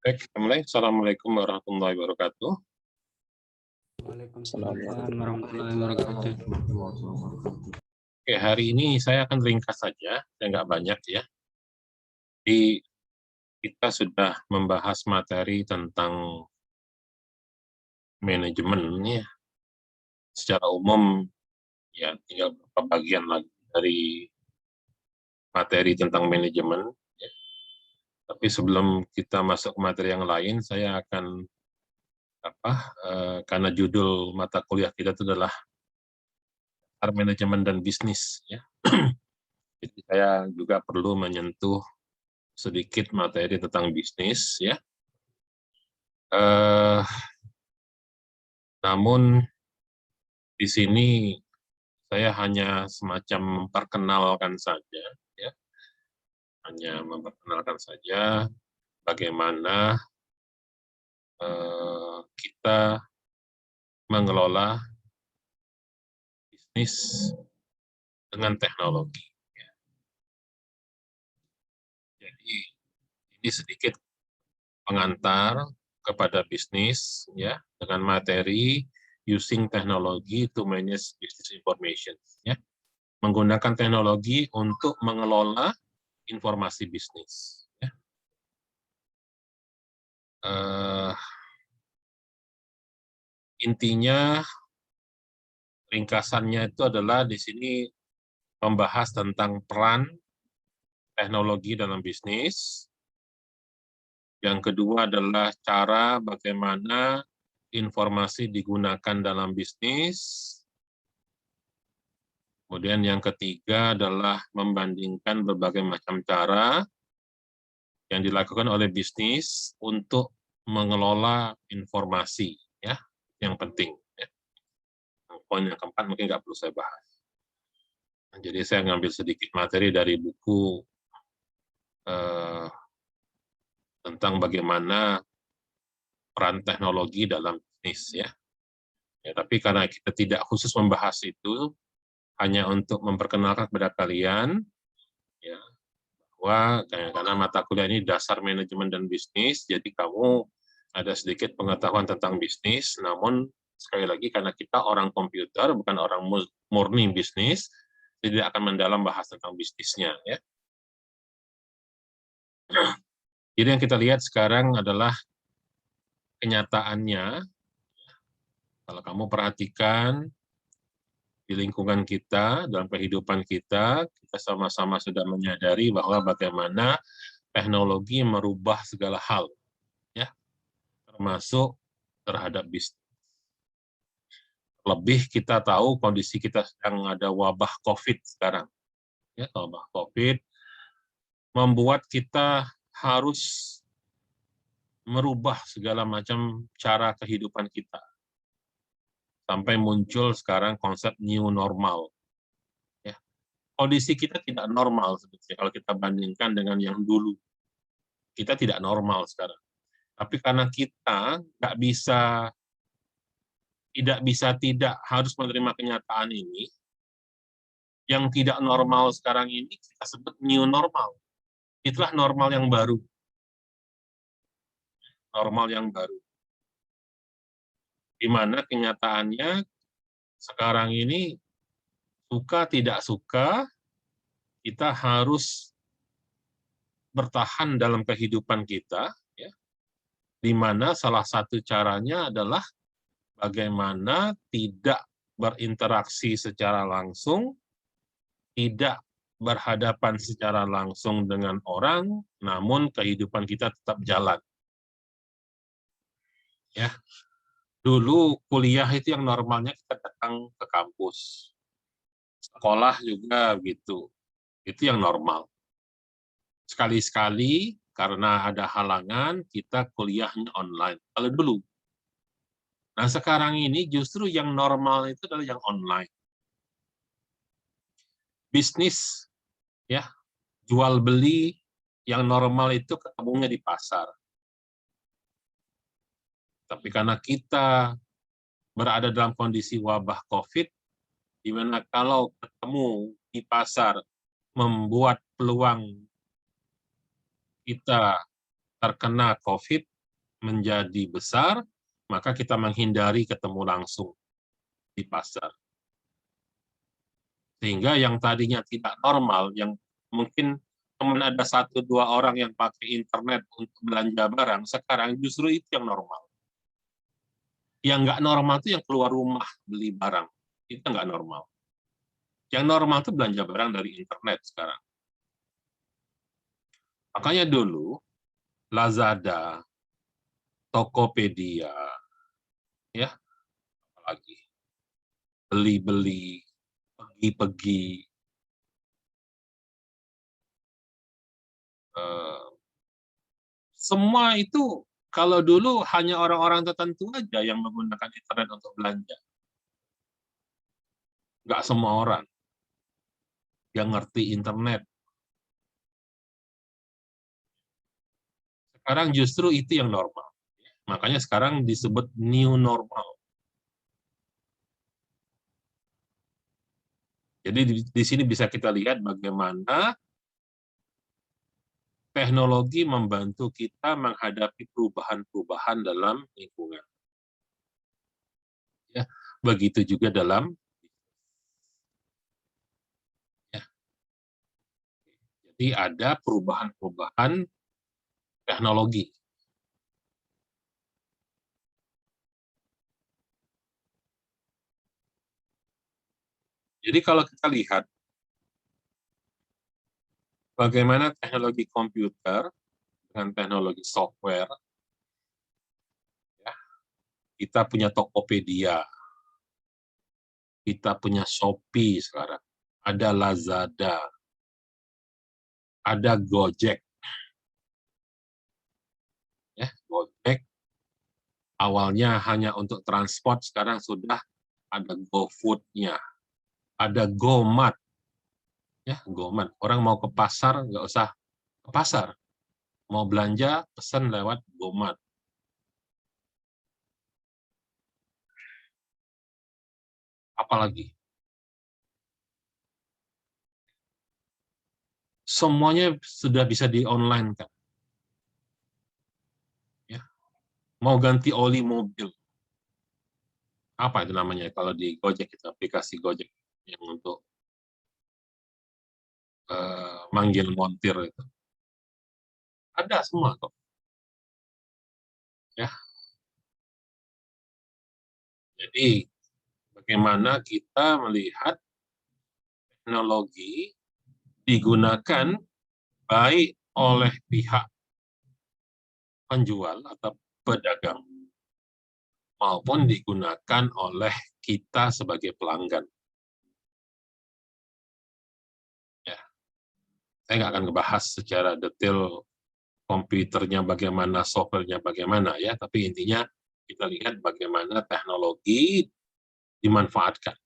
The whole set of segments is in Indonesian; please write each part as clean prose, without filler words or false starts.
Baik, mulai. Assalamualaikum warahmatullahi wabarakatuh. Waalaikumsalam warahmatullahi wabarakatuh. Oke, hari ini saya akan ringkas saja, saya nggak banyak ya. Kita sudah membahas materi tentang manajemen ya. Secara umum ya tinggal beberapa bagian lagi dari materi tentang manajemen. Ya. Tapi sebelum kita masuk ke materi yang lain, saya akan karena judul mata kuliah kita itu adalah manajemen dan bisnis ya. Jadi saya juga perlu menyentuh sedikit materi tentang bisnis ya. Namun di sini saya hanya semacam memperkenalkan saja ya. Hanya memperkenalkan saja bagaimana kita mengelola bisnis dengan teknologi. Ya. Jadi ini sedikit pengantar kepada bisnis ya dengan materi using technology to manage business information ya. Menggunakan teknologi untuk mengelola informasi bisnis ya. Intinya ringkasannya itu adalah di sini membahas tentang peran teknologi dalam bisnis. Yang kedua adalah cara bagaimana informasi digunakan dalam bisnis. Kemudian yang ketiga adalah membandingkan berbagai macam cara yang dilakukan oleh bisnis untuk mengelola informasi, ya, yang penting. Ya. Poin yang keempat mungkin nggak perlu saya bahas. Jadi saya ngambil sedikit materi dari buku tentang bagaimana peran teknologi dalam bisnis, ya. Ya, tapi karena kita tidak khusus membahas itu, hanya untuk memperkenalkan kepada kalian, ya, bahwa karena mata kuliah ini dasar manajemen dan bisnis, jadi kamu ada sedikit pengetahuan tentang bisnis, namun sekali lagi karena kita orang komputer, bukan orang murni bisnis, tidak akan mendalam bahas tentang bisnisnya. Ya. Jadi yang kita lihat sekarang adalah kenyataannya, kalau kamu perhatikan di lingkungan kita, dalam kehidupan kita sama-sama sudah menyadari bahwa bagaimana teknologi merubah segala hal, ya, termasuk terhadap bisnis. Lebih kita tahu kondisi kita sedang ada wabah COVID sekarang. Ya, wabah COVID membuat kita harus merubah segala macam cara kehidupan kita. Sampai muncul sekarang konsep new normal. Ya. Kondisi kita tidak normal sebetulnya kalau kita bandingkan dengan yang dulu. Kita tidak normal sekarang. Tapi karena kita tidak harus menerima kenyataan ini, yang tidak normal sekarang ini kita sebut new normal. Itulah normal yang baru. Normal yang baru. Di mana kenyataannya sekarang ini suka tidak suka, kita harus bertahan dalam kehidupan kita, ya, di mana salah satu caranya adalah bagaimana tidak berinteraksi secara langsung, tidak berhadapan secara langsung dengan orang, namun kehidupan kita tetap jalan. Ya, dulu kuliah itu yang normalnya kita datang ke kampus, sekolah juga gitu, itu yang normal. Sekali-sekali karena ada halangan kita kuliahnya online. Kalau dulu. Nah sekarang ini justru yang normal itu adalah yang online. Bisnis, ya, jual beli yang normal itu ketemunya di pasar. Tapi karena kita berada dalam kondisi wabah COVID, di mana kalau ketemu di pasar membuat peluang kita terkena COVID, menjadi besar, maka kita menghindari ketemu langsung di pasar. Sehingga yang tadinya tidak normal, yang mungkin cuma ada 1-2 orang yang pakai internet untuk belanja barang, sekarang justru itu yang normal. Yang nggak normal itu yang keluar rumah beli barang. Itu nggak normal. Yang normal itu belanja barang dari internet sekarang. Makanya dulu, Lazada, Tokopedia, ya, apalagi beli-beli, pergi-pergi, semua itu kalau dulu hanya orang-orang tertentu aja yang menggunakan internet untuk belanja. Nggak semua orang yang ngerti internet. Sekarang justru itu yang normal. Makanya sekarang disebut new normal. Jadi di sini bisa kita lihat bagaimana teknologi membantu kita menghadapi perubahan-perubahan dalam lingkungan. Ya, begitu juga dalam ya. Jadi ada perubahan-perubahan teknologi. Jadi kalau kita lihat bagaimana teknologi komputer dengan teknologi software, ya, kita punya Tokopedia, kita punya Shopee sekarang, ada Lazada, ada Gojek. Ya, Gojek awalnya hanya untuk transport, sekarang sudah ada GoFood-nya, ada GoMart. Ya, GoMart. Orang mau ke pasar, nggak usah ke pasar. Mau belanja, pesan lewat GoMart. Apalagi? Semuanya sudah bisa di-online, kan? Ya. Mau ganti oli mobil. Apa itu namanya kalau di Gojek, itu aplikasi Gojek yang untuk manggil montir itu. Ada semua kok. Ya. Jadi bagaimana kita melihat teknologi digunakan baik oleh pihak penjual atau pedagang maupun digunakan oleh kita sebagai pelanggan. Ya. Saya nggak akan ngebahas secara detail komputernya bagaimana, softwarenya bagaimana, ya. Tapi intinya kita lihat bagaimana teknologi dimanfaatkan,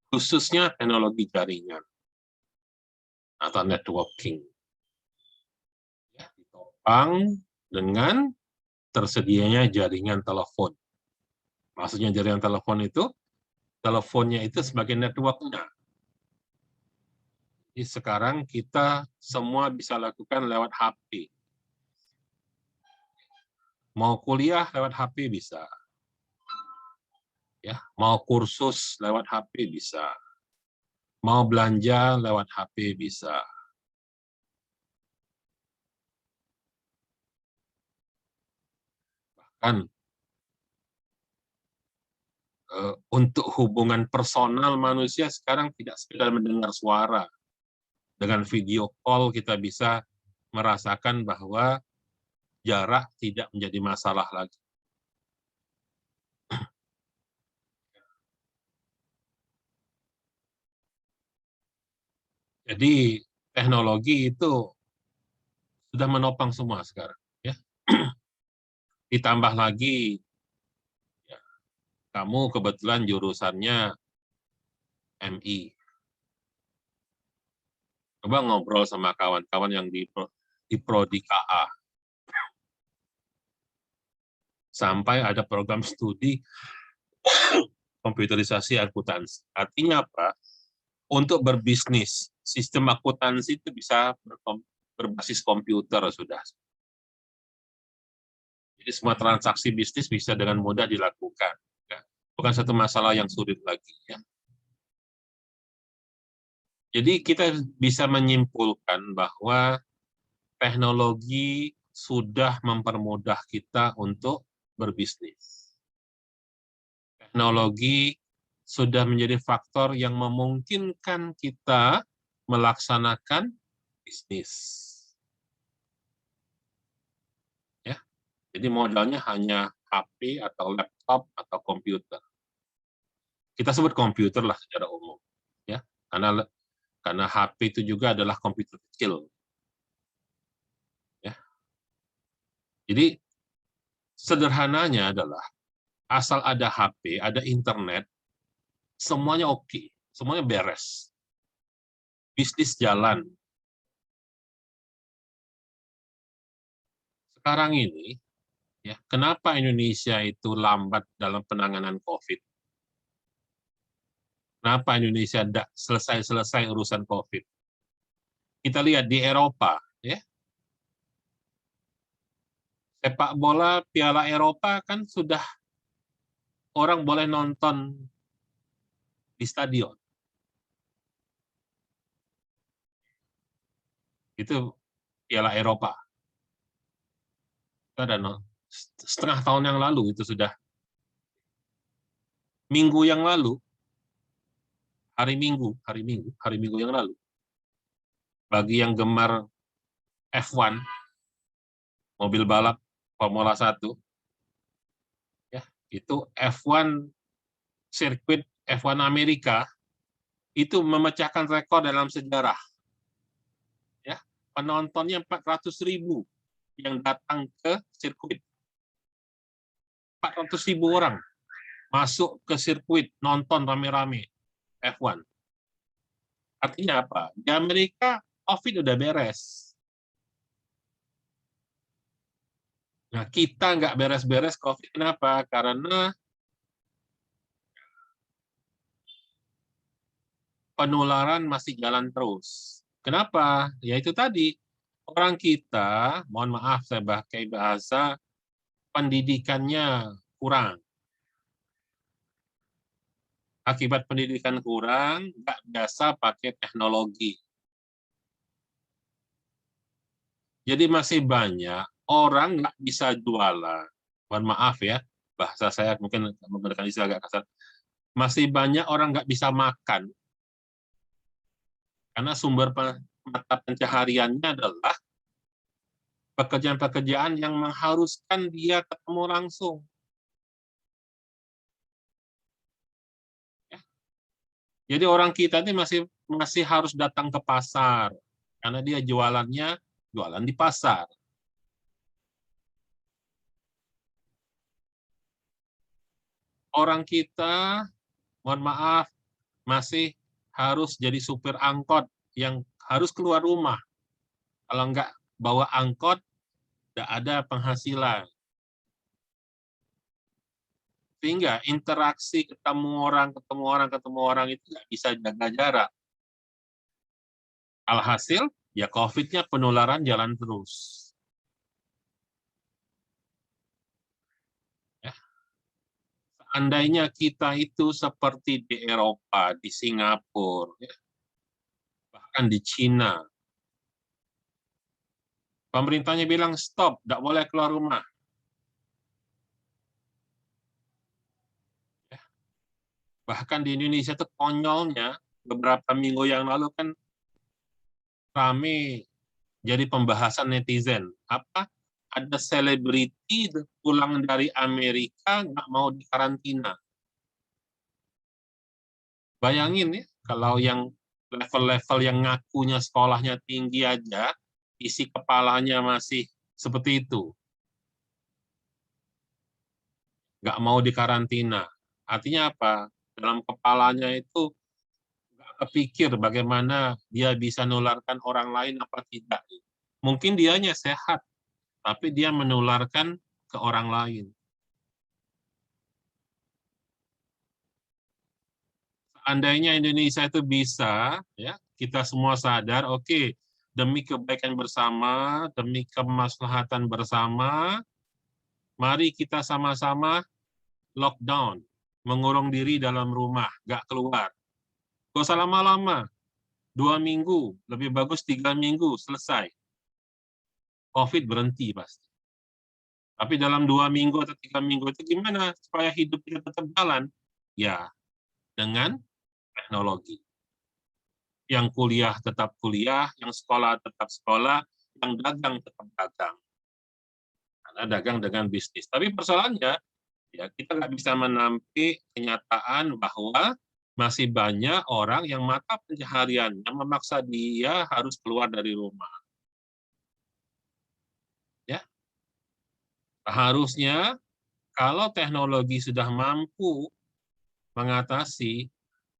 khususnya teknologi jaringan atau networking. Ya, ditopang dengan tersedianya jaringan telepon. Maksudnya jaringan telepon itu, teleponnya itu sebagai network-nya. Jadi sekarang kita semua bisa lakukan lewat HP. Mau kuliah lewat HP bisa. Ya, mau kursus lewat HP bisa. Mau belanja lewat HP bisa. Bahkan untuk hubungan personal manusia sekarang tidak sekedar mendengar suara. Dengan video call kita bisa merasakan bahwa jarak tidak menjadi masalah lagi. Jadi teknologi itu sudah menopang semua sekarang. Ya. Ditambah lagi, ya, kamu kebetulan jurusannya MI. Coba ngobrol sama kawan-kawan yang di Prodi KA. Sampai ada program studi komputerisasi akuntansi. Artinya apa? Untuk berbisnis, sistem akuntansi itu bisa berbasis komputer sudah. Jadi semua transaksi bisnis bisa dengan mudah dilakukan. Ya. Bukan satu masalah yang sulit lagi. Ya. Jadi kita bisa menyimpulkan bahwa teknologi sudah mempermudah kita untuk berbisnis. Teknologi sudah menjadi faktor yang memungkinkan kita melaksanakan bisnis. Ya. Jadi modalnya hanya HP atau laptop atau komputer. Kita sebut komputer lah secara umum, ya, karena HP itu juga adalah komputer kecil. Ya. Jadi sederhananya adalah asal ada HP, ada internet, semuanya oke, semuanya beres. Bisnis jalan. Sekarang ini, ya, kenapa Indonesia itu lambat dalam penanganan COVID? Kenapa Indonesia tidak selesai-selesai urusan COVID? Kita lihat di Eropa, ya, sepak bola Piala Eropa kan sudah orang boleh nonton di stadion. Itu Piala Eropa. Itu ada setengah tahun yang lalu, itu sudah minggu yang lalu, hari Minggu yang lalu. Bagi yang gemar F1, mobil balap Formula 1, ya, itu F1 sirkuit F1 Amerika itu memecahkan rekor dalam sejarah. Ya, penontonnya 400.000 yang datang ke sirkuit. 400.000 orang masuk ke sirkuit nonton rame-rame F1. Artinya apa? Di Amerika COVID udah beres. Nah, kita nggak beres-beres COVID. Kenapa? Karena penularan masih jalan terus. Kenapa? Ya itu tadi, orang kita, mohon maaf saya pakai bahasa, pendidikannya kurang. Akibat pendidikan kurang, nggak biasa pakai teknologi. Jadi masih banyak orang nggak bisa jualan. Mohon maaf ya, bahasa saya mungkin menggunakan istilah agak kasar. Masih banyak orang nggak bisa makan. Karena sumber mata pencahariannya adalah pekerjaan-pekerjaan yang mengharuskan dia ketemu langsung. Ya. Jadi orang kita ini masih harus datang ke pasar. Karena dia jualan di pasar. Orang kita, mohon maaf, masih harus jadi supir angkot yang harus keluar rumah. Kalau nggak bawa angkot, tidak ada penghasilan. Sehingga interaksi ketemu orang itu nggak bisa jaga jarak. Alhasil, ya COVID-nya penularan jalan terus. Ya. Seandainya kita itu seperti di Eropa, di Singapura, ya, bahkan di Cina, pemerintahnya bilang stop, tidak boleh keluar rumah. Ya. Bahkan di Indonesia itu konyolnya, beberapa minggu yang lalu kan rame jadi pembahasan netizen. Apa? Ada selebriti pulang dari Amerika nggak mau dikarantina. Bayangin ya, kalau yang level-level yang ngakunya sekolahnya tinggi aja, isi kepalanya masih seperti itu. Nggak mau dikarantina. Artinya apa? Dalam kepalanya itu nggak kepikir bagaimana dia bisa menularkan orang lain apa tidak. Mungkin dianya sehat, tapi dia menularkan ke orang lain. Seandainya Indonesia itu bisa, ya, kita semua sadar, oke, demi kebaikan bersama, demi kemaslahatan bersama, Mari kita sama-sama lockdown, mengurung diri dalam rumah, nggak keluar. Gak usah lama-lama, 2 minggu, lebih bagus 3 minggu, selesai. COVID berhenti pasti. Tapi dalam 2 minggu atau 3 minggu itu gimana supaya hidup kita tetap jalan? Ya, dengan teknologi. Yang kuliah tetap kuliah, yang sekolah tetap sekolah, yang dagang tetap dagang. Karena dagang dengan bisnis. Tapi persoalannya, ya kita nggak bisa menampik kenyataan bahwa masih banyak orang yang mata pencahariannya memaksa dia harus keluar dari rumah. Ya, harusnya kalau teknologi sudah mampu mengatasi,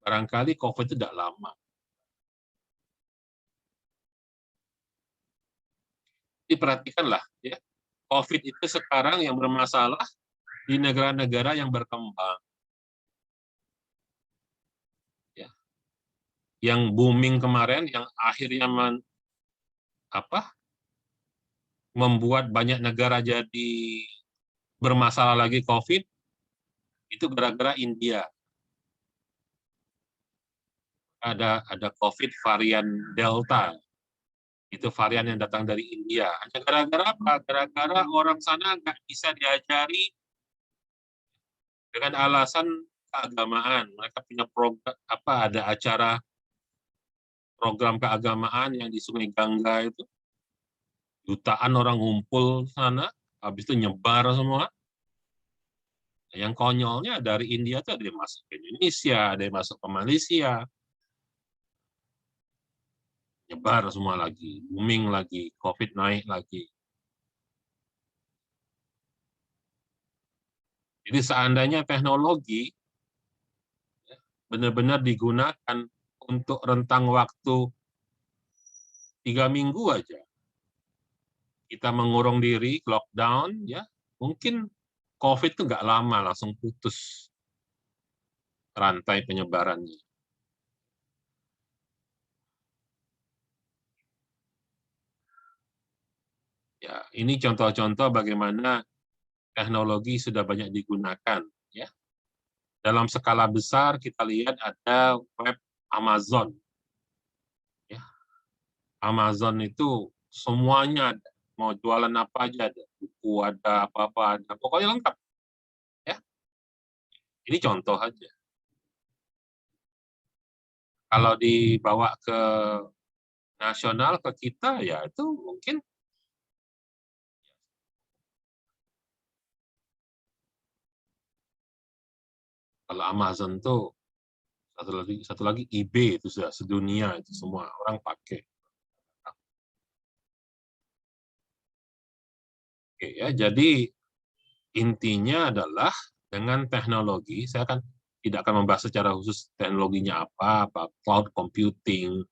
barangkali COVID itu tidak lama. Diperhatikanlah, ya, COVID itu sekarang yang bermasalah di negara-negara yang berkembang. Ya. Yang booming kemarin, yang akhirnya membuat banyak negara jadi bermasalah lagi COVID, itu gara-gara India. Ada COVID varian Delta, itu varian yang datang dari India. Hanya gara-gara apa? Gara-gara orang sana nggak bisa diajari dengan alasan keagamaan. Mereka punya program, ada acara program keagamaan yang di Sungai Gangga itu, jutaan orang ngumpul sana, habis itu nyebar semua. Yang konyolnya dari India itu ada yang masuk ke Indonesia, ada yang masuk ke Malaysia, nyebar semua lagi, booming lagi, COVID naik lagi. Jadi seandainya teknologi benar-benar digunakan untuk rentang waktu 3 minggu aja, kita mengurung diri, lockdown, ya mungkin COVID itu nggak lama langsung putus rantai penyebarannya. Ya, ini contoh-contoh bagaimana teknologi sudah banyak digunakan. Ya, dalam skala besar kita lihat ada web Amazon. Ya, Amazon itu semuanya ada, mau jualan apa aja ada, buku ada, apa-apa ada, pokoknya lengkap. Ya, ini contoh aja. Kalau dibawa ke nasional ke kita, ya itu mungkin kalau Amazon tuh satu lagi eBay itu sudah sedunia, itu semua orang pakai. Oke, ya, jadi intinya adalah dengan teknologi, saya akan tidak akan membahas secara khusus teknologinya apa cloud computing,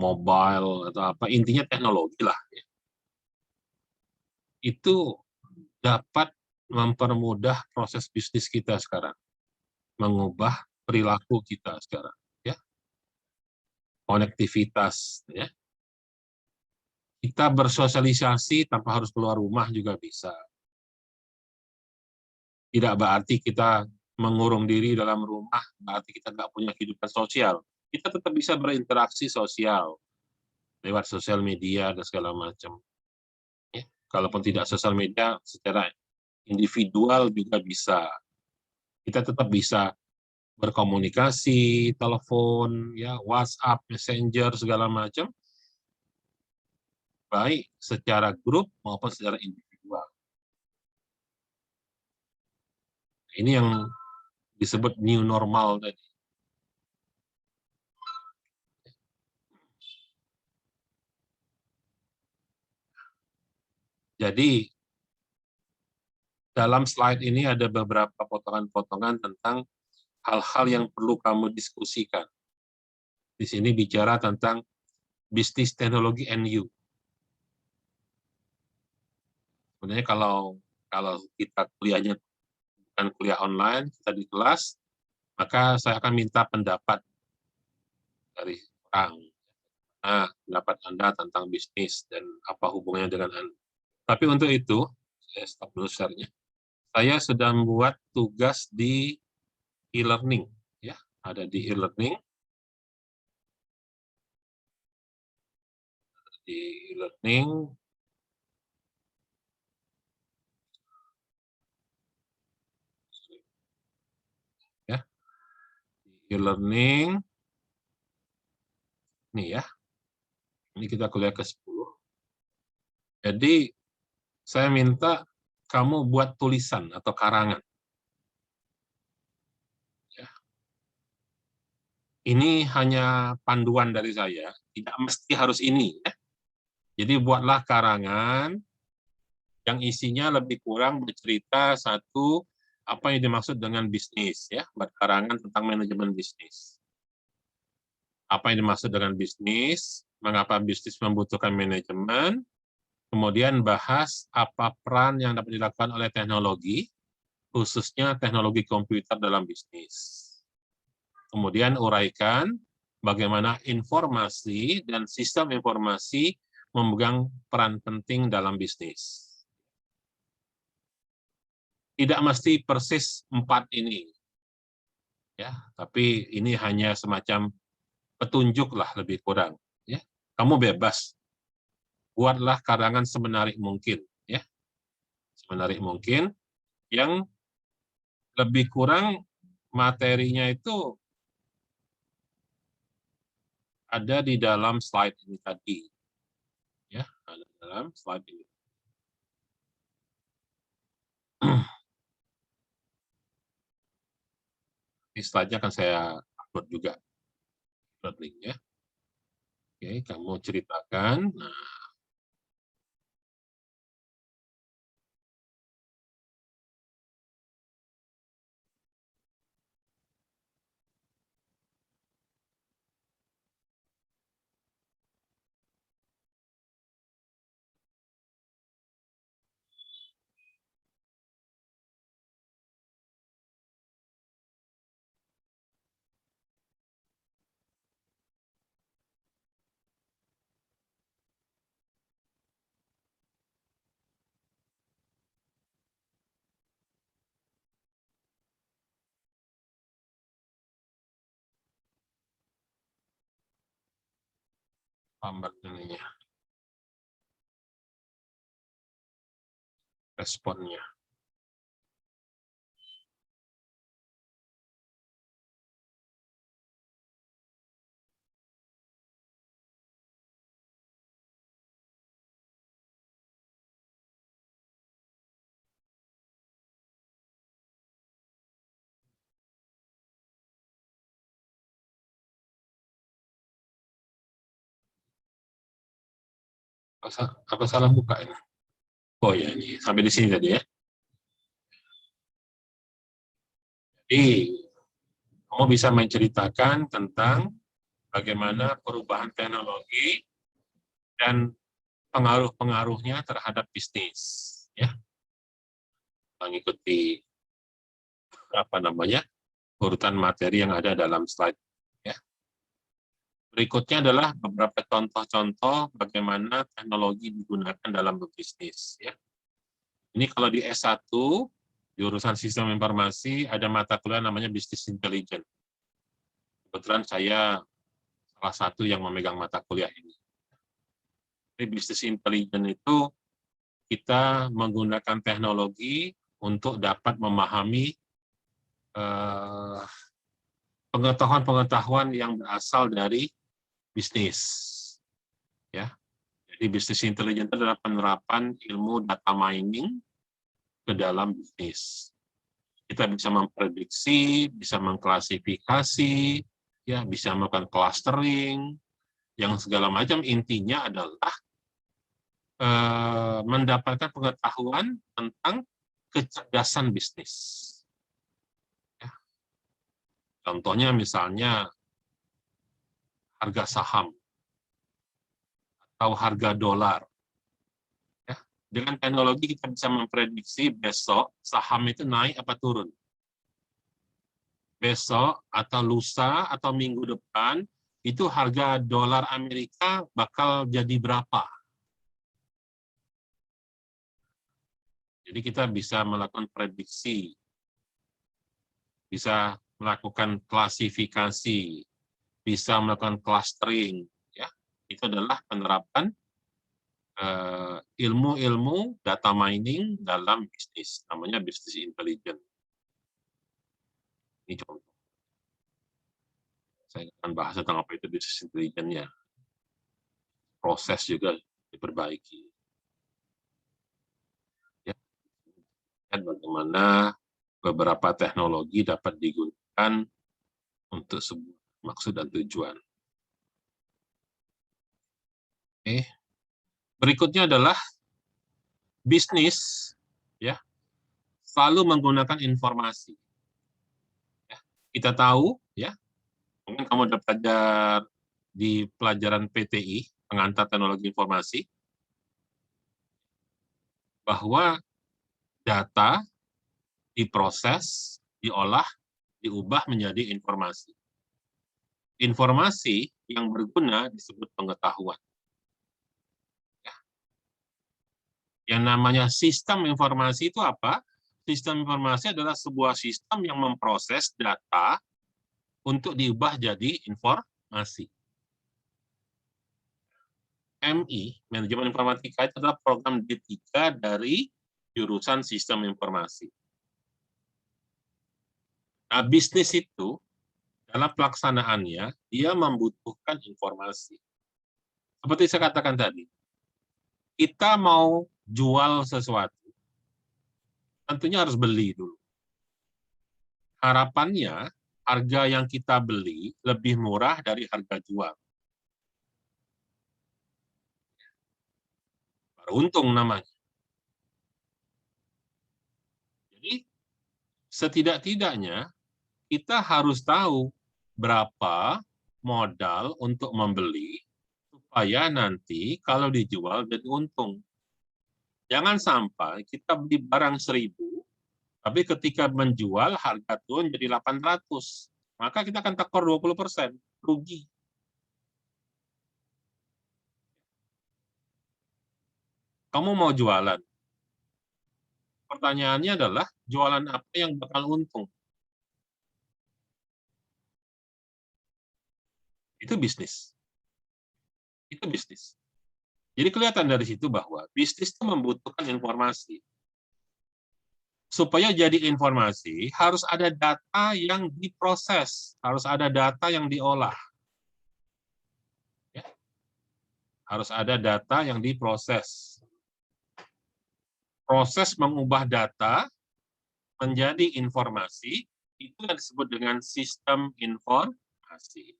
mobile atau apa, intinya teknologi lah. Ya. Itu dapat mempermudah proses bisnis kita sekarang, mengubah perilaku kita sekarang, ya, konektivitas, ya. Kita bersosialisasi tanpa harus keluar rumah juga bisa. Tidak berarti kita mengurung diri dalam rumah, berarti kita nggak punya kehidupan sosial. Kita tetap bisa berinteraksi sosial lewat sosial media dan segala macam. Ya. Kalaupun tidak sosial media, secara individual juga bisa. Kita tetap bisa berkomunikasi, telepon, ya, WhatsApp, Messenger, segala macam, baik secara grup maupun secara individual. Ini yang disebut new normal tadi. Jadi, dalam slide ini ada beberapa potongan-potongan tentang hal-hal yang perlu kamu diskusikan. Di sini bicara tentang bisnis teknologi NU. Sebenarnya kalau kita kuliahnya bukan kuliah online, kita di kelas, maka saya akan minta pendapat dari orang. Nah, pendapat Anda tentang bisnis dan apa hubungannya dengan Anda. Tapi untuk itu, saya stop dulu share-nya. Saya sedang membuat tugas di e-learning, ya, ada di e-learning, ya, e-learning, nih ya, ini kita kuliah ke-10. Jadi saya minta kamu buat tulisan atau karangan. Ya. Ini hanya panduan dari saya, tidak mesti harus ini. Ya. Jadi buatlah karangan yang isinya lebih kurang bercerita satu, apa yang dimaksud dengan bisnis, ya, berkarangan tentang manajemen bisnis. Apa yang dimaksud dengan bisnis, mengapa bisnis membutuhkan manajemen, kemudian bahas apa peran yang dapat dilakukan oleh teknologi, khususnya teknologi komputer dalam bisnis. Kemudian uraikan bagaimana informasi dan sistem informasi memegang peran penting dalam bisnis. Tidak mesti persis 4 ini, ya, tapi ini hanya semacam petunjuk lah lebih kurang. Ya, kamu bebas, buatlah karangan semenarik mungkin, ya, semenarik mungkin, yang lebih kurang materinya itu ada di dalam slide ini tadi, ya, ada di dalam slide ini. Ini slide-nya akan saya upload juga, upload link-nya. Oke, kamu ceritakan. Nah, lambat ininya, responnya. Apa salah buka ini? Oh ya, ini sampai di sini tadi ya. Jadi, kamu bisa menceritakan tentang bagaimana perubahan teknologi dan pengaruh-pengaruhnya terhadap bisnis, ya. Mengikuti apa namanya urutan materi yang ada dalam slide. Ya. Berikutnya adalah beberapa contoh-contoh bagaimana teknologi digunakan dalam berbisnis. Ya. Ini kalau di S1 jurusan sistem informasi ada mata kuliah namanya Business Intelligence. Kebetulan saya salah satu yang memegang mata kuliah ini. Di Business Intelligence itu kita menggunakan teknologi untuk dapat memahami pengetahuan-pengetahuan yang berasal dari bisnis. Ya, jadi Business Intelligence adalah penerapan ilmu data mining ke dalam bisnis. Kita bisa memprediksi, bisa mengklasifikasi, ya, bisa melakukan clustering, yang segala macam. Intinya adalah mendapatkan pengetahuan tentang kecerdasan bisnis. Ya. Contohnya misalnya harga saham atau harga dolar. Ya. Dengan teknologi kita bisa memprediksi besok saham itu naik apa turun. Besok atau lusa atau minggu depan itu harga dolar Amerika bakal jadi berapa. Jadi kita bisa melakukan prediksi, bisa melakukan klasifikasi, bisa melakukan clustering, ya. Itu adalah penerapan ilmu-ilmu data mining dalam bisnis, namanya business intelligence. Ini contoh. Saya akan bahas tentang apa itu business intelligence-nya. Proses juga diperbaiki. Ya. Dan bagaimana beberapa teknologi dapat digunakan untuk sebuah maksud dan tujuan. Oke. Berikutnya adalah bisnis, ya, selalu menggunakan informasi. Ya. Kita tahu, ya, mungkin kamu sudah belajar di pelajaran PTI, pengantar teknologi informasi, bahwa data diproses, diolah, diubah menjadi informasi. Informasi yang berguna disebut pengetahuan. Ya. Yang namanya sistem informasi itu apa? Sistem informasi adalah sebuah sistem yang memproses data untuk diubah jadi informasi. MI, Manajemen Informatika, itu adalah program D3 dari jurusan Sistem Informasi. Nah, bisnis itu, dalam pelaksanaannya, dia membutuhkan informasi. Seperti saya katakan tadi, kita mau jual sesuatu, tentunya harus beli dulu. Harapannya, harga yang kita beli lebih murah dari harga jual. Untung namanya. Jadi, setidak-tidaknya kita harus tahu berapa modal untuk membeli supaya nanti kalau dijual jadi untung. Jangan sampai kita beli barang 1.000, tapi ketika menjual harga turun jadi 800. Maka kita akan tekor 20%, rugi. Kamu mau jualan. Pertanyaannya adalah, jualan apa yang bakal untung? Itu bisnis. Itu bisnis. Jadi kelihatan dari situ bahwa bisnis itu membutuhkan informasi. Supaya jadi informasi, harus ada data yang diproses, harus ada data yang diolah. Ya. Harus ada data yang diproses. Proses mengubah data menjadi informasi, itu yang disebut dengan sistem informasi.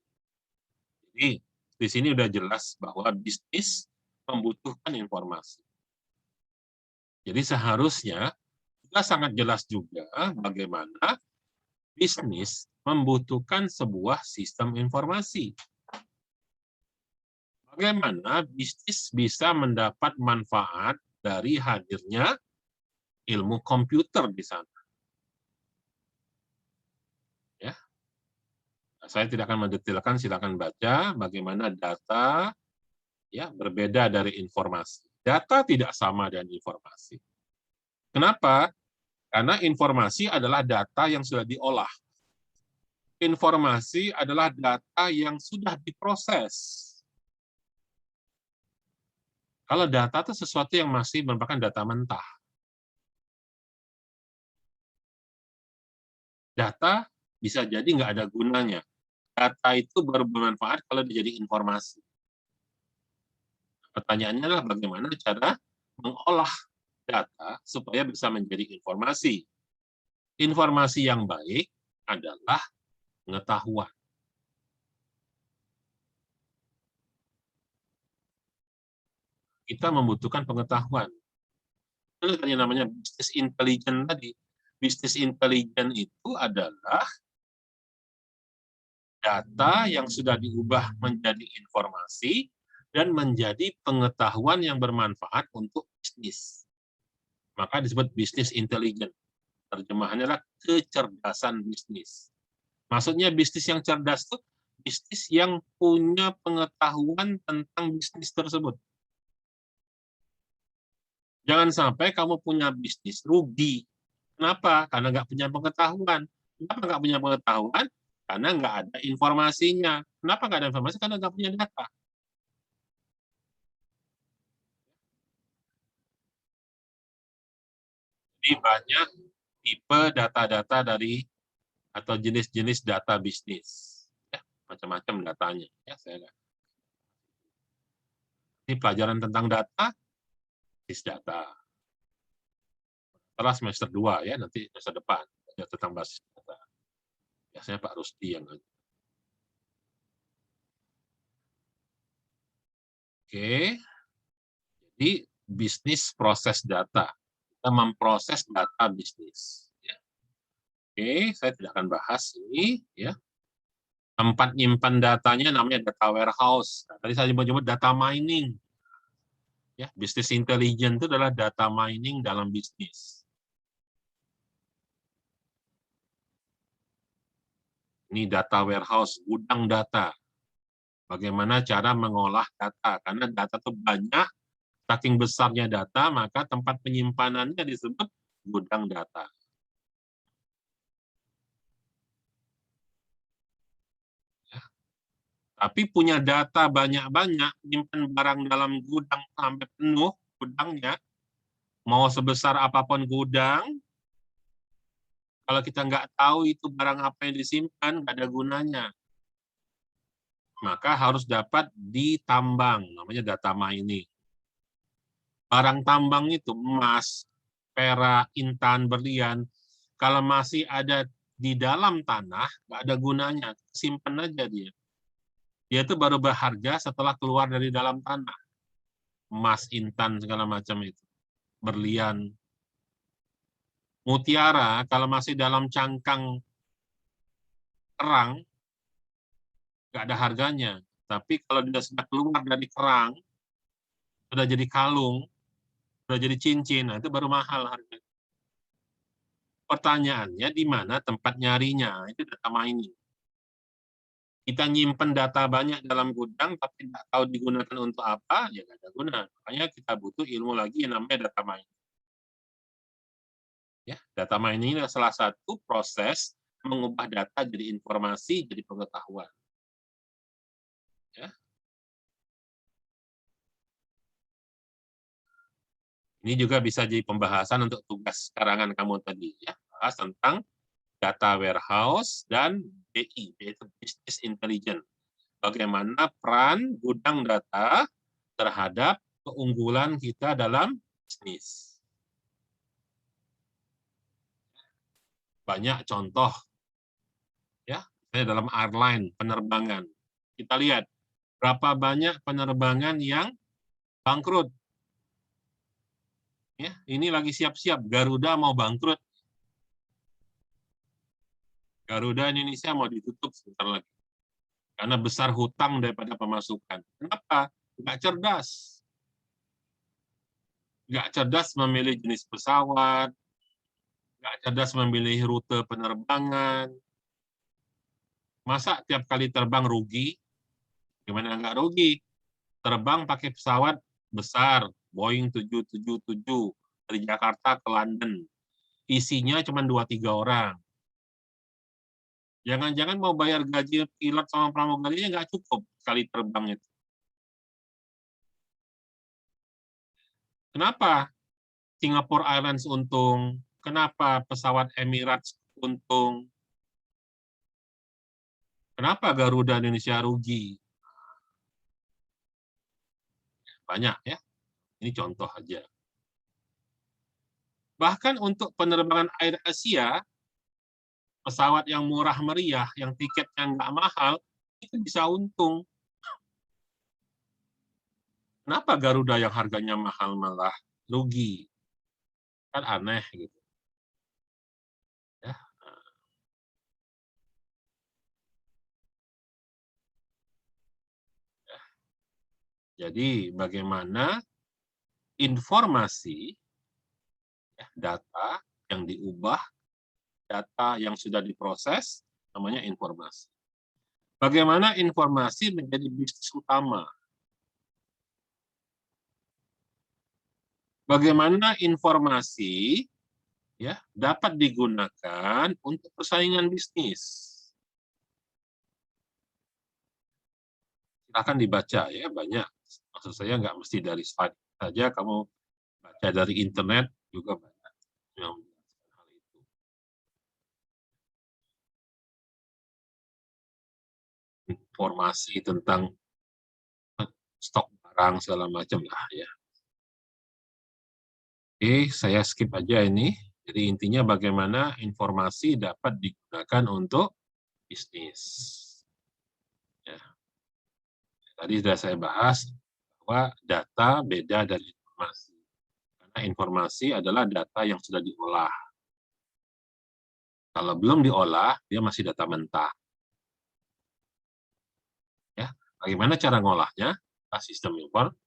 Jadi, di sini udah jelas bahwa bisnis membutuhkan informasi. Jadi seharusnya kita sangat jelas juga bagaimana bisnis membutuhkan sebuah sistem informasi. Bagaimana bisnis bisa mendapat manfaat dari hadirnya ilmu komputer di sana. Ya. Saya tidak akan mendetailkan, silakan baca bagaimana data ya berbeda dari informasi. Data tidak sama dengan informasi. Kenapa? Karena informasi adalah data yang sudah diolah. Informasi adalah data yang sudah diproses. Kalau data itu sesuatu yang masih merupakan data mentah. Data bisa jadi nggak ada gunanya. Data itu baru bermanfaat kalau dijadi informasi. Pertanyaannya adalah bagaimana cara mengolah data supaya bisa menjadi informasi. Informasi yang baik adalah pengetahuan. Kita membutuhkan pengetahuan. Itu yang namanya business intelligence tadi. Business intelligence itu adalah data yang sudah diubah menjadi informasi dan menjadi pengetahuan yang bermanfaat untuk bisnis. Maka disebut business intelligence. Terjemahannya adalah kecerdasan bisnis. Maksudnya bisnis yang cerdas itu bisnis yang punya pengetahuan tentang bisnis tersebut. Jangan sampai kamu punya bisnis rugi. Kenapa? Karena nggak punya pengetahuan. Kenapa nggak punya pengetahuan? Karena nggak ada informasinya. Kenapa nggak ada informasi? Karena nggak punya data. Jadi banyak tipe data-data dari atau jenis-jenis data bisnis. Ya, macam-macam datanya. Ya, ini pelajaran tentang data, bisnis data. Setelah semester 2 ya, nanti semester depan tentang basis data. Biasanya Pak Rusdi yang Oke, jadi bisnis proses data. Kita memproses data bisnis. Ya. Oke, saya tidak akan bahas ini. Ya. Tempat nyimpan datanya namanya data warehouse. Tadi saya menyebut data mining. Ya, bisnis intelligence itu adalah data mining dalam bisnis. Ini data warehouse, gudang data. Bagaimana cara mengolah data? Karena data itu banyak, saking besarnya data, maka tempat penyimpanannya disebut gudang data. Tapi punya data banyak-banyak, nyimpan barang dalam gudang sampai penuh gudangnya, mau sebesar apapun gudang, kalau kita nggak tahu itu barang apa yang disimpan, nggak ada gunanya. Maka harus dapat ditambang, namanya data mining. Barang tambang itu emas, perak, intan, berlian, kalau masih ada di dalam tanah, nggak ada gunanya, simpan aja dia. Dia itu baru berharga setelah keluar dari dalam tanah. Emas, intan, segala macam itu. Berlian. Mutiara, kalau masih dalam cangkang kerang, nggak ada harganya. Tapi kalau dia sudah keluar dari kerang, sudah jadi kalung, sudah jadi cincin, nah itu baru mahal harganya. Pertanyaannya, di mana tempat nyarinya? Itu data mining. Kita nyimpen data banyak dalam gudang, tapi tidak tahu digunakan untuk apa, ya nggak ada guna. Makanya kita butuh ilmu lagi yang namanya data mining. Ya, data mining adalah salah satu proses mengubah data jadi informasi, jadi pengetahuan. Ya. Ini juga bisa jadi pembahasan untuk tugas karangan kamu tadi. Ya. Bahas tentang data warehouse dan BI, yaitu Business Intelligence. Bagaimana peran gudang data terhadap keunggulan kita dalam bisnis. Banyak contoh, ya, dalam airline, penerbangan. Kita lihat berapa banyak penerbangan yang bangkrut. Ya, ini lagi siap-siap, Garuda mau bangkrut. Garuda Indonesia mau ditutup sebentar lagi. Karena besar hutang daripada pemasukan. Kenapa? Nggak cerdas. Nggak cerdas memilih jenis pesawat, nggak cerdas memilih rute penerbangan. Masa tiap kali terbang rugi? Gimana nggak rugi? Terbang pakai pesawat besar, Boeing 777 dari Jakarta ke London. Isinya cuma 2-3 orang. Jangan-jangan mau bayar gaji pilot sama pramugarinya nggak cukup sekali terbang itu. Kenapa Singapore Airlines untung? Kenapa pesawat Emirates untung? Kenapa Garuda Indonesia rugi? Banyak ya. Ini contoh aja. Bahkan untuk penerbangan Air Asia, pesawat yang murah meriah, yang tiketnya nggak mahal, itu bisa untung. Kenapa Garuda yang harganya mahal malah rugi? Kan aneh gitu. Ya. Jadi bagaimana informasi, data yang diubah, data yang sudah diproses, namanya informasi. Bagaimana informasi menjadi bisnis utama. Bagaimana informasi ya dapat digunakan untuk persaingan bisnis. Silakan dibaca ya, banyak. Maksud saya nggak mesti dari slide saja, kamu baca dari internet juga banyak yang menjelaskan hal itu. Informasi tentang stok barang segala macam lah ya. Oke, saya skip aja ini. Jadi intinya bagaimana informasi dapat digunakan untuk bisnis. Ya. Tadi sudah saya bahas bahwa data beda dari informasi. Karena informasi adalah data yang sudah diolah. Kalau belum diolah, dia masih data mentah. Ya, bagaimana cara ngolahnya? Sistem informasi.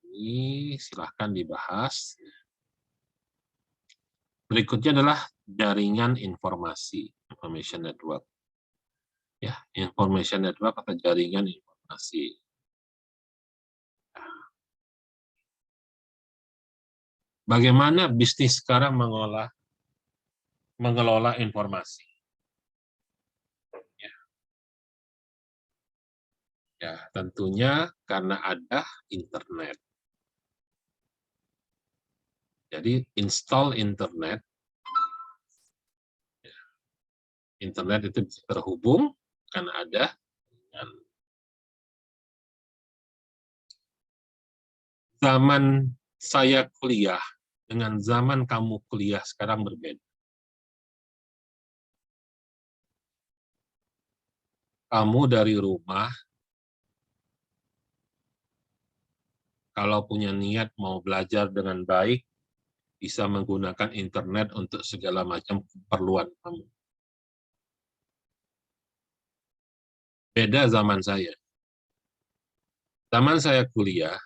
Ini silahkan dibahas. Berikutnya adalah jaringan informasi, information network. Ya, information network atau jaringan informasi. Bagaimana bisnis sekarang mengelola informasi? Ya, tentunya karena ada internet. Jadi install internet. Internet itu bisa terhubung karena ada zaman saya kuliah dengan zaman kamu kuliah sekarang berbeda. Kamu dari rumah, kalau punya niat mau belajar dengan baik, bisa menggunakan internet untuk segala macam keperluan kamu. Beda zaman saya. Zaman saya kuliah,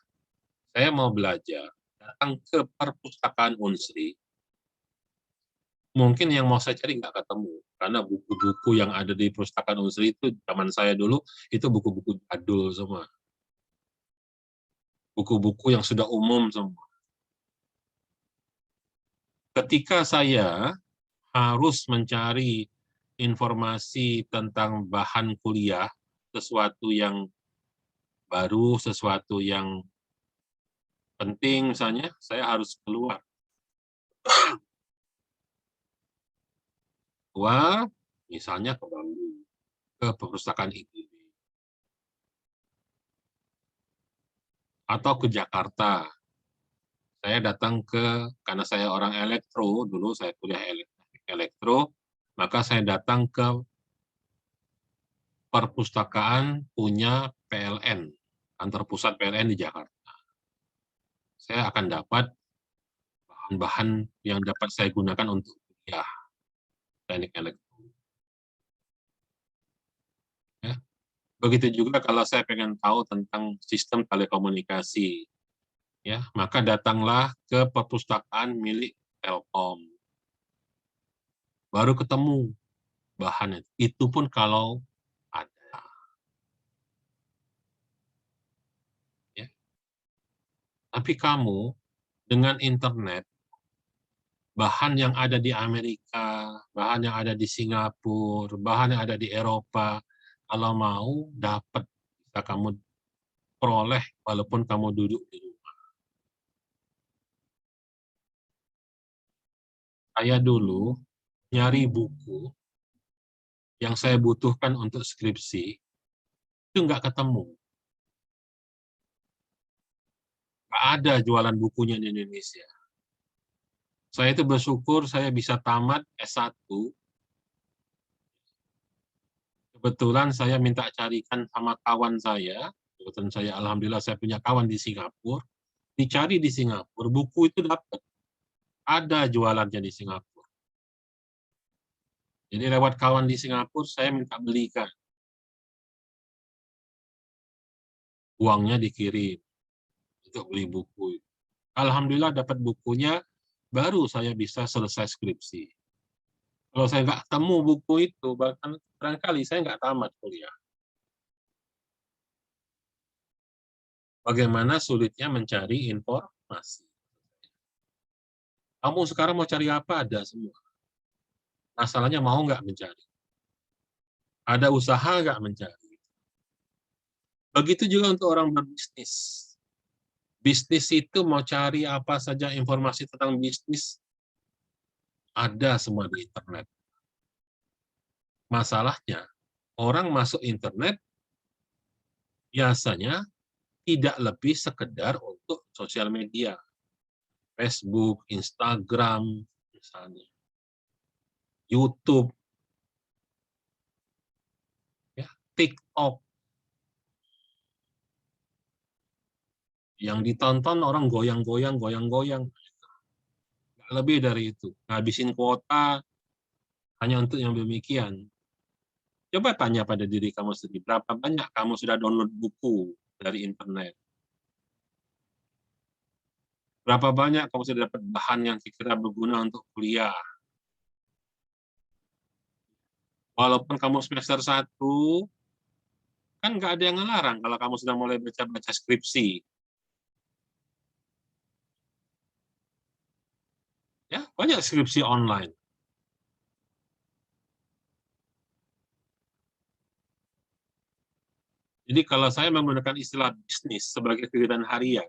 saya mau belajar, datang ke perpustakaan Unsri, mungkin yang mau saya cari nggak ketemu, karena buku-buku yang ada di perpustakaan Unsri itu zaman saya dulu, itu buku-buku jadul semua. Buku-buku yang sudah umum semua. Ketika saya harus mencari informasi tentang bahan kuliah, sesuatu yang baru, sesuatu yang penting misalnya, saya harus keluar. Keluar, misalnya ke Bandung, ke perpustakaan ITB. Atau ke Jakarta. Saya datang karena saya orang elektro, dulu saya kuliah elektro, maka saya datang ke perpustakaan punya PLN, kantor pusat PLN di Jakarta. Saya akan dapat bahan-bahan yang dapat saya gunakan untuk kuliah teknik elektro. Ya. Begitu juga kalau saya pengen tahu tentang sistem telekomunikasi, ya, maka datanglah ke perpustakaan milik Telkom. Baru ketemu bahan itu pun kalau ada. Ya. Tapi kamu dengan internet, bahan yang ada di Amerika, bahan yang ada di Singapura, bahan yang ada di Eropa, kalau mau dapat, bisa kamu peroleh walaupun kamu duduk di rumah. Saya dulu nyari buku yang saya butuhkan untuk skripsi, itu nggak ketemu. Nggak ada jualan bukunya di Indonesia. Saya itu bersyukur saya bisa tamat S1. Kebetulan saya minta carikan sama kawan saya, kebetulan saya alhamdulillah saya punya kawan di Singapura, dicari di Singapura, buku itu dapat. Ada jualannya di Singapura. Jadi lewat kawan di Singapura, saya minta belikan. Uangnya dikirim untuk beli buku. Alhamdulillah dapat bukunya, baru saya bisa selesai skripsi. Kalau saya nggak temu buku itu, bahkan barangkali saya nggak tamat kuliah. Bagaimana sulitnya mencari informasi. Kamu sekarang mau cari apa? Ada semua. Masalahnya mau nggak mencari? Ada usaha nggak mencari? Begitu juga untuk orang berbisnis. Bisnis itu mau cari apa saja informasi tentang bisnis, ada semua di internet. Masalahnya, orang masuk internet biasanya tidak lebih sekedar untuk sosial media. Facebook, Instagram, misalnya, YouTube, ya, TikTok. Yang ditonton orang goyang-goyang, goyang-goyang. Nggak lebih dari itu. Ngabisin kuota hanya untuk yang demikian. Coba tanya pada diri kamu sendiri, berapa banyak kamu sudah download buku dari internet? Berapa banyak kamu sudah dapat bahan yang kira-kira berguna untuk kuliah? Walaupun kamu semester 1, kan nggak ada yang ngelarang kalau kamu sudah mulai baca-baca skripsi. Ya, banyak skripsi online. Jadi kalau saya menggunakan istilah bisnis sebagai kegiatan harian,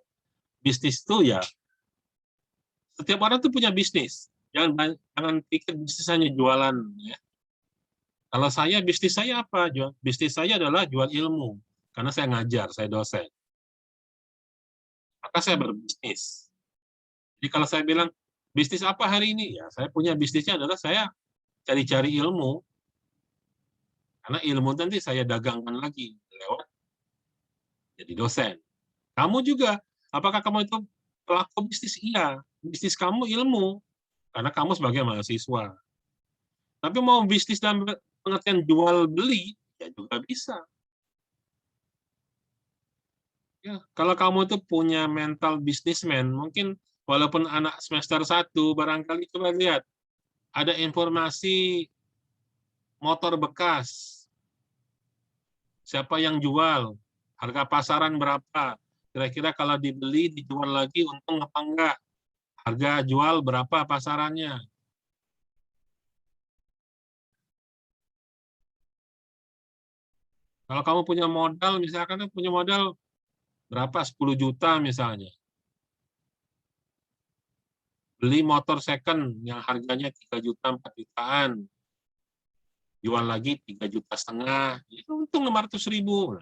bisnis itu ya, setiap orang tuh punya bisnis. Jangan pikir bisnis hanya jualan. Ya. Kalau saya, bisnis saya apa? Bisnis saya adalah jual ilmu. Karena saya ngajar, saya dosen. Maka saya berbisnis. Jadi kalau saya bilang, bisnis apa hari ini? Ya, saya punya bisnisnya adalah saya cari-cari ilmu. Karena ilmu nanti saya dagangkan lagi lewat jadi dosen. Kamu juga, apakah kamu itu pelaku bisnis? Iya, bisnis kamu ilmu, karena kamu sebagai mahasiswa. Tapi mau bisnis dalam pengertian jual beli, ya juga bisa. Ya, kalau kamu itu punya mental bisnismen, mungkin walaupun anak semester 1, barangkali coba lihat, ada informasi motor bekas, siapa yang jual, harga pasaran berapa, kira-kira kalau dibeli, dijual lagi, untung apa enggak, harga jual berapa pasarannya. Kalau kamu punya modal, misalkan punya modal berapa, 10 juta misalnya, beli motor second yang harganya 3 juta, 4 jutaan, jual lagi 3,5 juta, itu untung 500.000.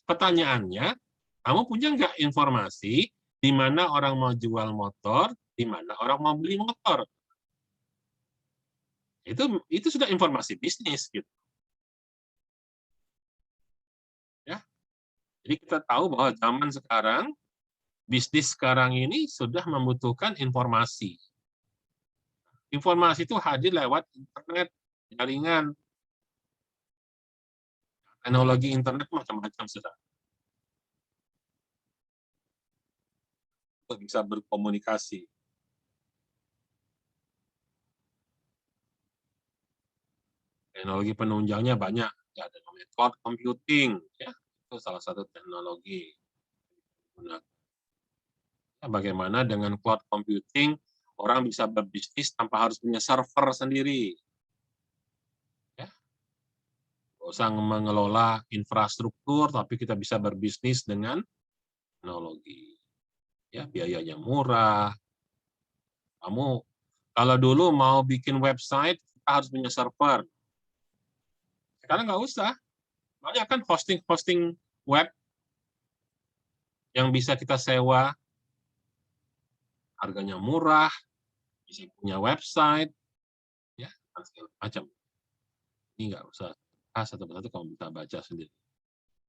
Pertanyaannya, kamu punya nggak informasi di mana orang mau jual motor, di mana orang mau beli motor? Itu sudah informasi bisnis gitu. Ya. Jadi kita tahu bahwa zaman sekarang, bisnis sekarang ini sudah membutuhkan informasi. Informasi itu hadir lewat internet, jaringan, teknologi internet macam-macam sudah. Untuk bisa berkomunikasi. Teknologi penunjangnya banyak. Ya, ada namanya cloud computing, ya, itu salah satu teknologi. Nah, bagaimana dengan cloud computing orang bisa berbisnis tanpa harus punya server sendiri. Ya, nggak usah mengelola infrastruktur, tapi kita bisa berbisnis dengan teknologi. Ya, biayanya murah. Kamu kalau dulu mau bikin website, kita harus punya server. Sekarang nggak usah. Banyak kan hosting web yang bisa kita sewa, harganya murah, bisa punya website, ya, segala macam. Ini nggak usah satu-satu kamu bisa baca sendiri.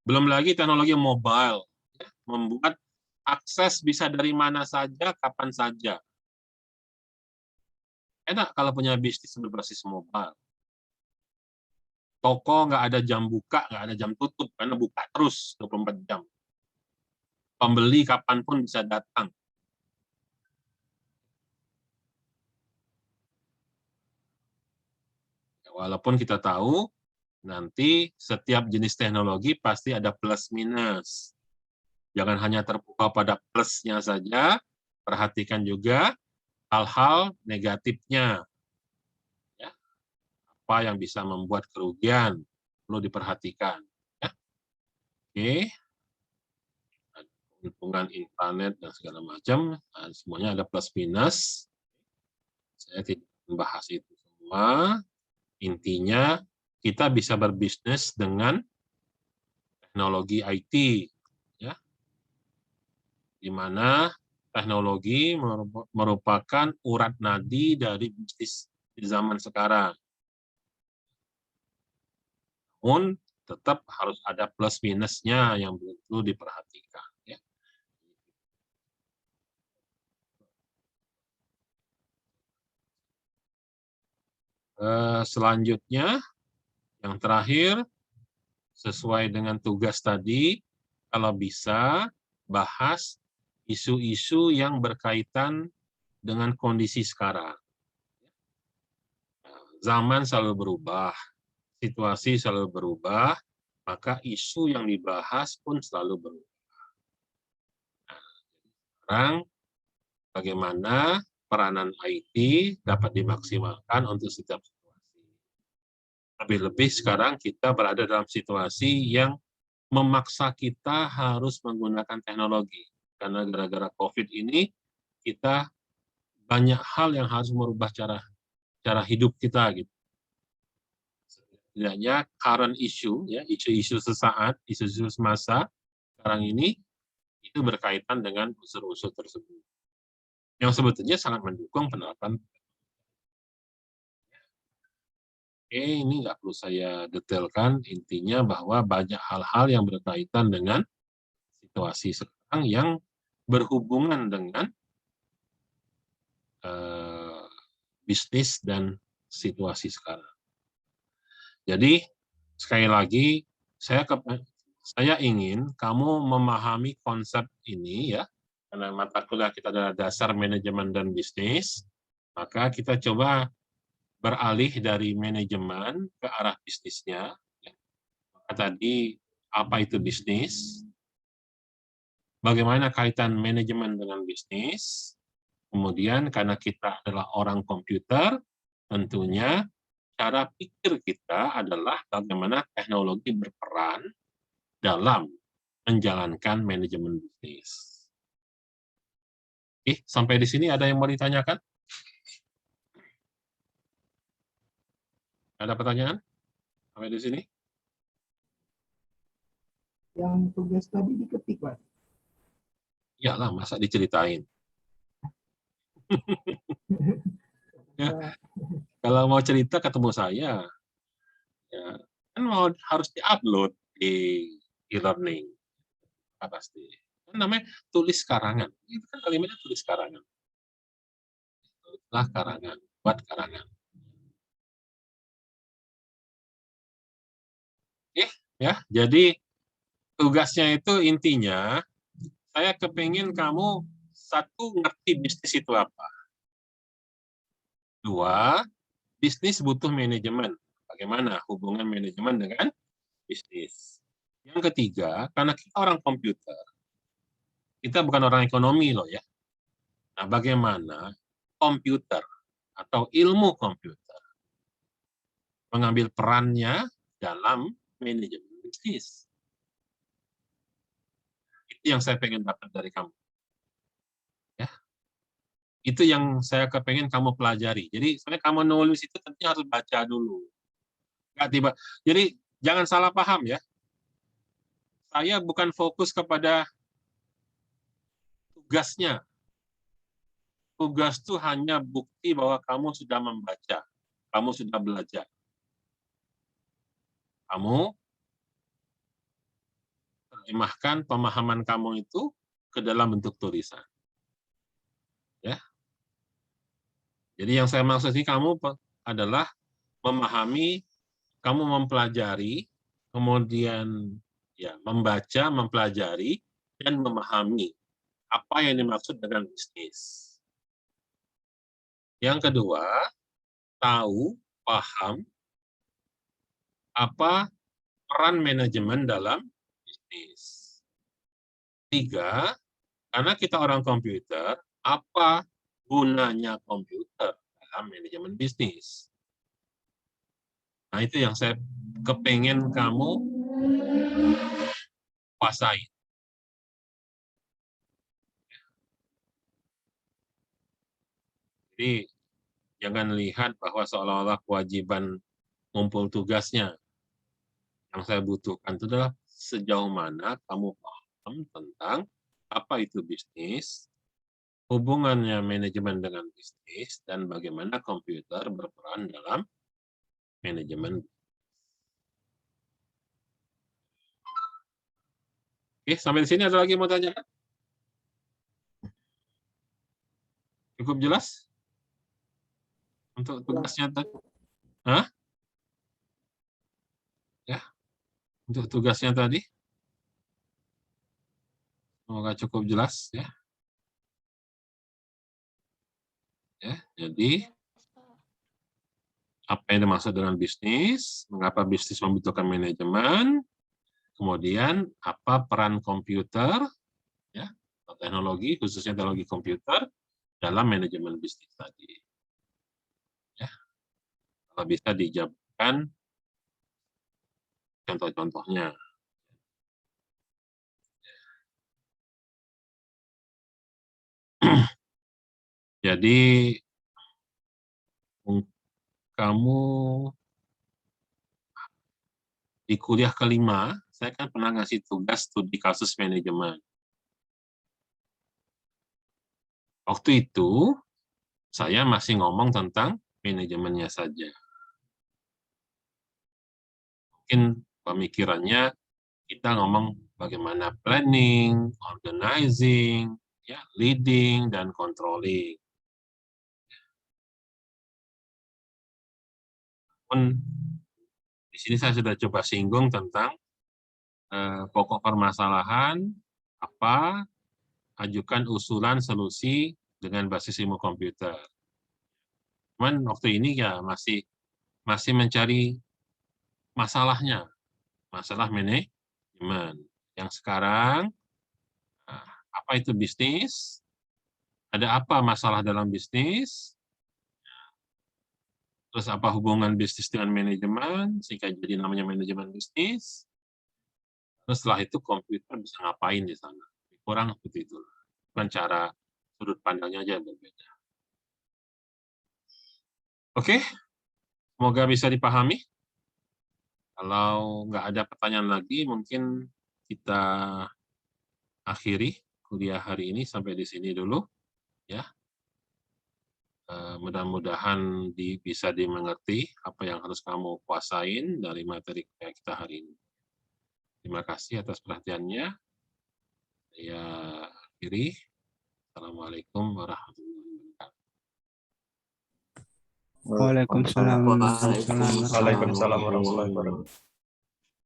Belum lagi teknologi mobile, ya, membuat akses bisa dari mana saja, kapan saja. Enak kalau punya bisnis berbasis mobile. Toko nggak ada jam buka, nggak ada jam tutup, karena buka terus 24 jam. Pembeli kapanpun bisa datang. Walaupun kita tahu, nanti setiap jenis teknologi pasti ada plus minus. Jangan hanya terpukau pada plusnya saja, perhatikan juga hal-hal negatifnya. Ya, apa yang bisa membuat kerugian perlu diperhatikan. Ya. Oke, keuntungan internet dan segala macam, nah, semuanya ada plus minus. Saya tidak membahas itu semua. Intinya kita bisa berbisnis dengan teknologi IT, ya, di mana teknologi merupakan urat nadi dari bisnis di zaman sekarang. Namun tetap harus ada plus minusnya yang perlu diperhatikan. Ya. Selanjutnya, yang terakhir, sesuai dengan tugas tadi, kalau bisa bahas isu-isu yang berkaitan dengan kondisi sekarang. Zaman selalu berubah, situasi selalu berubah, maka isu yang dibahas pun selalu berubah. Nah, sekarang bagaimana peranan IT dapat dimaksimalkan untuk setiap situasi. Lebih-lebih sekarang kita berada dalam situasi yang memaksa kita harus menggunakan teknologi. Karena gara-gara COVID ini, kita banyak hal yang harus merubah cara hidup kita. Gitu. Setidaknya current issue, ya, isu-isu sesaat, isu-isu semasa, sekarang ini, itu berkaitan dengan unsur-unsur tersebut. Yang sebetulnya sangat mendukung penerapan. Oke, ini nggak perlu saya detailkan, intinya bahwa banyak hal-hal yang berkaitan dengan situasi sekarang yang berhubungan dengan bisnis dan situasi sekarang. Jadi, sekali lagi, saya ingin kamu memahami konsep ini, ya, karena mata kuliah kita adalah dasar manajemen dan bisnis, maka kita coba beralih dari manajemen ke arah bisnisnya. Tadi, apa itu bisnis? Bagaimana kaitan manajemen dengan bisnis? Kemudian, karena kita adalah orang komputer, tentunya cara pikir kita adalah bagaimana teknologi berperan dalam menjalankan manajemen bisnis. Sampai di sini ada yang mau ditanyakan? Ada pertanyaan? Sampai di sini? Yang tugas tadi diketik, Pak. Iyalah, masa diceritain. Ya, kalau mau cerita ketemu saya, ya, kan harus diupload di e-learning. Pasti. Kan namanya tulis karangan. Itu kan kalimatnya tulis karangan. Tulislah karangan, buat karangan. Ya, jadi tugasnya itu intinya, saya kepingin kamu, satu, ngerti bisnis itu apa. Dua, bisnis butuh manajemen. Bagaimana hubungan manajemen dengan bisnis. Yang ketiga, karena kita orang komputer, kita bukan orang ekonomi loh ya. Nah, bagaimana komputer atau ilmu komputer mengambil perannya dalam manajemen bisnis. Itu yang saya pengen dapat dari kamu. Ya. Itu yang saya kepengen kamu pelajari. Jadi sebenarnya kamu nulis itu tentunya harus baca dulu. Nggak tiba. Jadi jangan salah paham ya. Saya bukan fokus kepada tugasnya. Tugas itu hanya bukti bahwa kamu sudah membaca, kamu sudah belajar. Kamu terjemahkan pemahaman kamu itu ke dalam bentuk tulisan. Ya. Jadi yang saya maksud ini kamu adalah memahami, kamu mempelajari, kemudian ya membaca, mempelajari, dan memahami apa yang dimaksud dengan bisnis. Yang kedua, tahu, paham apa peran manajemen dalam bisnis. Tiga, karena kita orang komputer, apa gunanya komputer dalam manajemen bisnis? Nah, itu yang saya kepengen kamu kuasai. Jadi, jangan lihat bahwa seolah-olah kewajiban ngumpul tugasnya. Yang saya butuhkan itu adalah sejauh mana kamu paham tentang apa itu bisnis, hubungannya manajemen dengan bisnis, dan bagaimana komputer berperan dalam manajemen. Oke, sampai di sini ada lagi yang mau tanya? Cukup jelas? Untuk tugasnya tadi? Hah? Ya, untuk tugasnya tadi? Semoga cukup jelas ya. Ya, jadi apa yang dimaksud dengan bisnis, mengapa bisnis membutuhkan manajemen, kemudian apa peran komputer, ya, teknologi, khususnya teknologi komputer, dalam manajemen bisnis tadi. Ya, kalau bisa dijabarkan contoh-contohnya. Jadi, kamu di kuliah kelima, saya kan pernah ngasih tugas studi kasus manajemen. Waktu itu, saya masih ngomong tentang manajemennya saja. Mungkin pemikirannya kita ngomong bagaimana planning, organizing, ya, leading, dan controlling. Pun di sini saya sudah coba singgung tentang pokok permasalahan, apa, ajukan usulan solusi dengan basis ilmu komputer. Cuman waktu ini ya masih mencari masalahnya, masalah manajemen. Yang sekarang, apa itu bisnis? Ada apa masalah dalam bisnis? Terus apa hubungan bisnis dengan manajemen, sehingga jadi namanya manajemen bisnis. Terus setelah itu komputer bisa ngapain di sana. Kurang seperti itu. Bukan cara sudut pandangnya aja yang berbeda. Oke, semoga bisa dipahami. Kalau nggak ada pertanyaan lagi, mungkin kita akhiri kuliah hari ini sampai di sini dulu. Ya, mudah-mudahan bisa dimengerti apa yang harus kamu kuasain dari materi kita hari ini. Terima kasih atas perhatiannya. Saya akhiri. Assalamualaikum warahmatullahi wabarakatuh. Waalaikumsalam warahmatullahi wabarakatuh. Waalaikumsalam warahmatullahi wabarakatuh.